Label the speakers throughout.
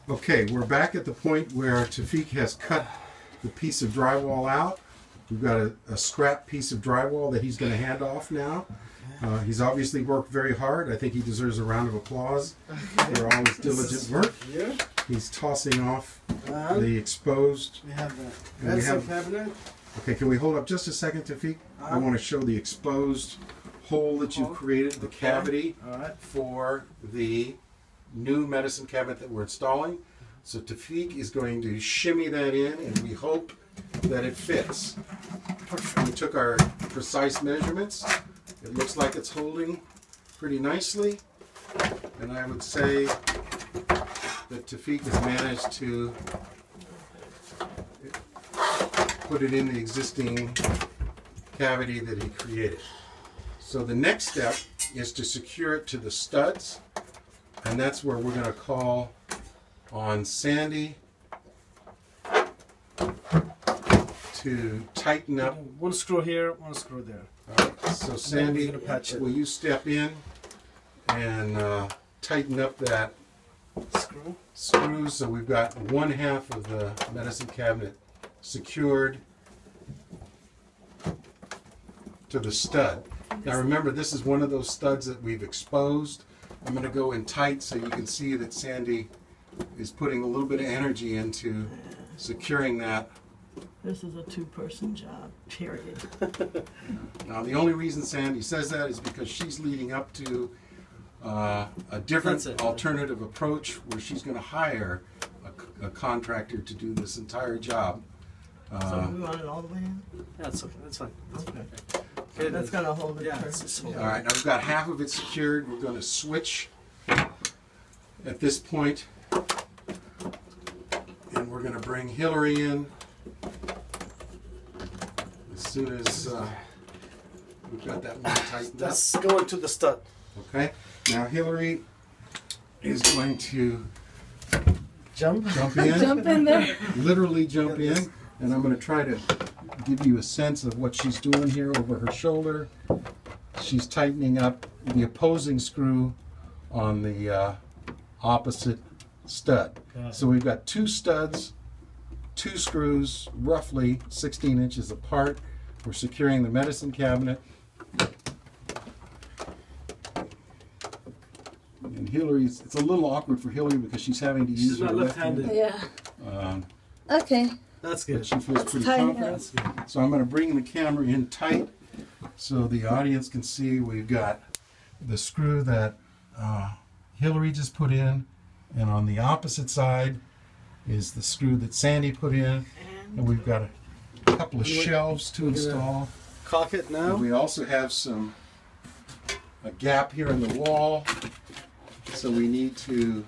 Speaker 1: Okay, we're back at the point where Tafik has cut the piece of drywall out. We've got a scrap piece of drywall that he's going to hand off now. He's obviously worked very hard. I think he deserves a round of applause for all his diligent work. He's tossing off the exposed.
Speaker 2: We have the medicine cabinet.
Speaker 1: Okay, can we hold up just a second, Tafik? I want to show the exposed hole that you've created, the cavity for the new medicine cabinet that we're installing. So Tafik is going to shimmy that in, and we hope that it fits. We took our precise measurements. It looks like it's holding pretty nicely, and I would say that Tafik has managed to put it in the existing cavity that he created. So the next step is to secure it to the studs, and that's where we're going to call on Sandy to tighten up.
Speaker 2: One screw here, one screw there.
Speaker 1: All right, so Sandy, will you step in and tighten up that screw so we've got one half of the medicine cabinet secured to the stud. Now remember, this is one of those studs that we've exposed. I'm going to go in tight so you can see that Sandy is putting a little bit of energy into securing that.
Speaker 3: This is a two-person job, period.
Speaker 1: Now the only reason Sandy says that is because she's leading up to a different alternative approach where she's going to hire a contractor to do this entire job.
Speaker 3: So we want it all the way in?
Speaker 2: That's okay, that's fine.
Speaker 3: Okay, that's going to hold it.
Speaker 2: Yeah,
Speaker 1: all right, now we've got half of it secured. We're going to switch at this point, and we're going to bring Hillary in as soon as we've got that one tightened up.
Speaker 2: That's going to the stud.
Speaker 1: Okay, now Hillary is going to
Speaker 2: Jump
Speaker 1: in.
Speaker 3: Jump in there.
Speaker 1: Literally jump in, and I'm going to try to give you a sense of what she's doing here over her shoulder. She's tightening up the opposing screw on the opposite stud. So we've got two studs, two screws, roughly 16 inches apart. We're securing the medicine cabinet. And Hillary's, it's a little awkward for Hillary because she's having to use her left hand.
Speaker 3: Yeah. Okay.
Speaker 2: That's
Speaker 1: But
Speaker 2: good.
Speaker 1: she feels pretty
Speaker 3: tight,
Speaker 1: confident. So I'm going to bring the camera in tight so the audience can see we've got the screw that Hillary just put in, and on the opposite side is the screw that Sandy put in, and we've got a couple of shelves to install.
Speaker 2: Caulk it now.
Speaker 1: And we also have a gap here in the wall, so we need to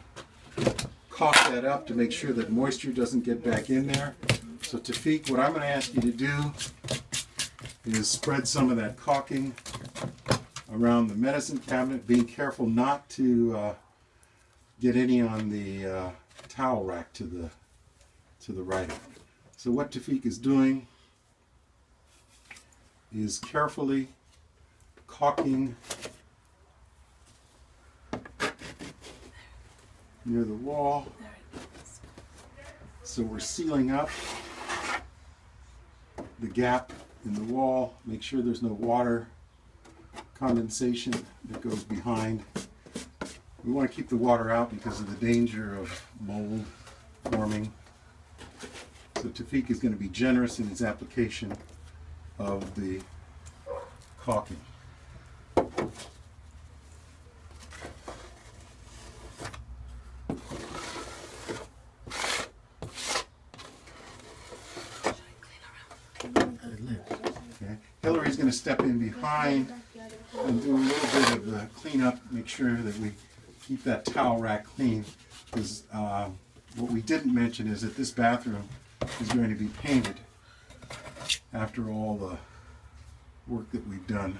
Speaker 1: caulk that up to make sure that moisture doesn't get back in there. So Tafik, what I'm going to ask you to do is spread some of that caulking around the medicine cabinet, being careful not to get any on the towel rack to the right of it. So what Tafik is doing is carefully caulking near the wall. So we're sealing up the gap in the wall. Make sure there's no water condensation that goes behind. We want to keep the water out because of the danger of mold forming. So Tafik is going to be generous in his application of the caulking. Hillary's going to step in behind and do a little bit of the cleanup, make sure that we keep that towel rack clean. Because what we didn't mention is that this bathroom is going to be painted after all the work that we've done.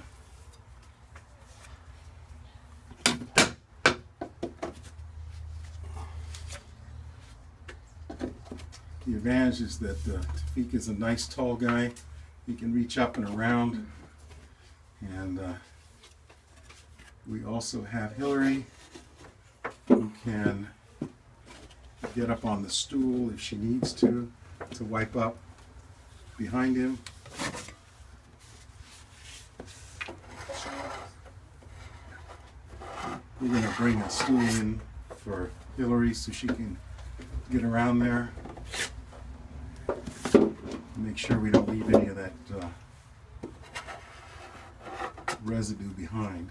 Speaker 1: The advantage is that Tafik is a nice tall guy. He can reach up and around, and we also have Hillary who can get up on the stool if she needs to wipe up behind him. We're going to bring a stool in for Hillary so she can get around there. Make sure we don't leave any of that residue behind.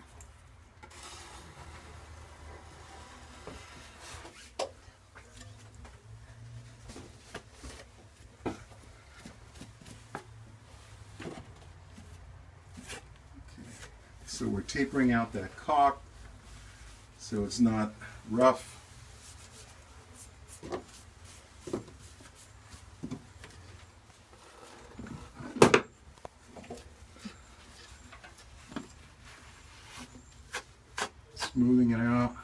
Speaker 1: So we're tapering out that caulk so it's not rough. Smoothing it out.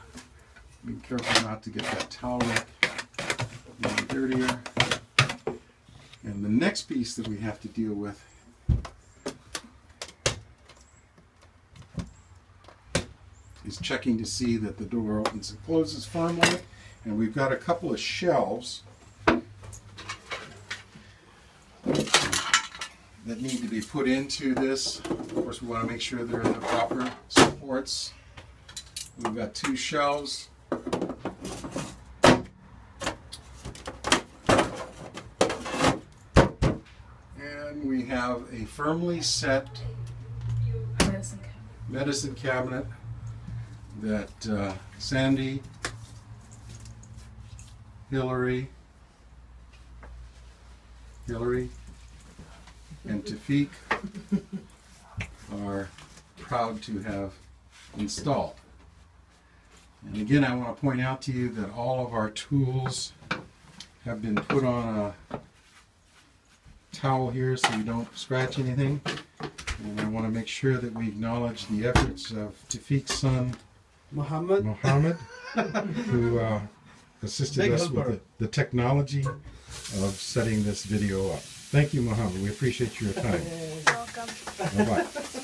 Speaker 1: Be careful not to get that towel rack any dirtier. And the next piece that we have to deal with is checking to see that the door opens and closes firmly. And we've got a couple of shelves that need to be put into this. Of course, we want to make sure they're the proper supports. We've got two shelves. And we have a firmly set medicine cabinet that Sandy, Hillary, and Tafik are proud to have installed. And again, I want to point out to you that all of our tools have been put on a towel here so you don't scratch anything. And I want to make sure that we acknowledge the efforts of Tafik's son, Mohammed, who assisted us with the technology of setting this video up. Thank you, Mohammed. We appreciate your time.
Speaker 4: Welcome.
Speaker 1: Bye-bye.